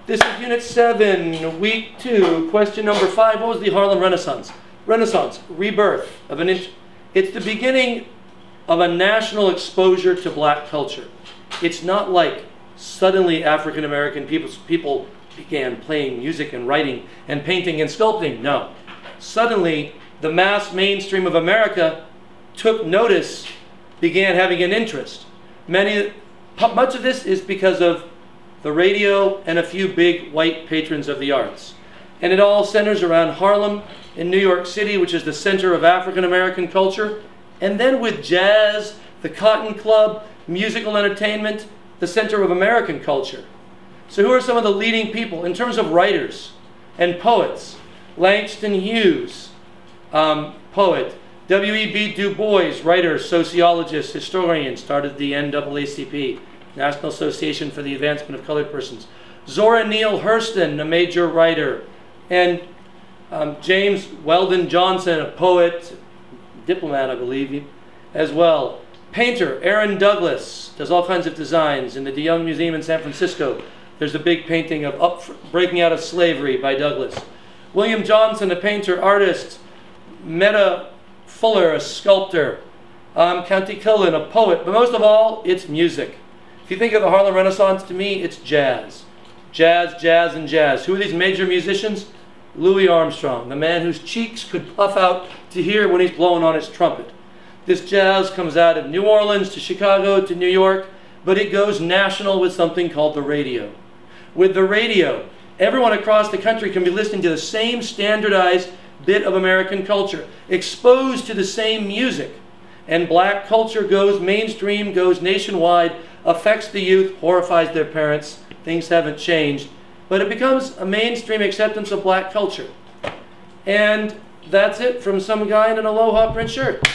This is Unit 7, Week 2, question number 5. What was the Harlem Renaissance? Renaissance, rebirth of an it's the beginning of a national exposure to black culture. It's not like suddenly African American people began playing music and writing and painting and sculpting. No. Suddenly, the mass mainstream of America took notice, began having an interest. Much of this is because of the radio and a few big white patrons of the arts. And it all centers around Harlem in New York City, which is the center of African American culture. And then with jazz, the Cotton Club, musical entertainment, the center of American culture. So who are some of the leading people in terms of writers and poets? Langston Hughes, poet. W.E.B. Du Bois, writer, sociologist, historian, started the NAACP, National Association for the Advancement of Colored Persons. Zora Neale Hurston, a major writer. And James Weldon Johnson, a poet, diplomat, I believe, as well. Painter, Aaron Douglas, does all kinds of designs. In the De Young Museum in San Francisco, there's a big painting of Breaking Out of Slavery by Douglas. William Johnson, a painter, artist. Meta Fuller, a sculptor. County Cullen, a poet. But most of all, it's music. If you think of the Harlem Renaissance, to me, it's jazz. Jazz, jazz, and jazz. Who are these major musicians? Louis Armstrong, the man whose cheeks could puff out to hear when he's blowing on his trumpet. This jazz comes out of New Orleans to Chicago to New York, but it goes national with something called the radio. With the radio, everyone across the country can be listening to the same standardized bit of American culture, exposed to the same music. And black culture goes mainstream, goes nationwide, affects the youth, horrifies their parents. Things haven't changed. But it becomes a mainstream acceptance of black culture. And that's it from some guy in an Aloha print shirt.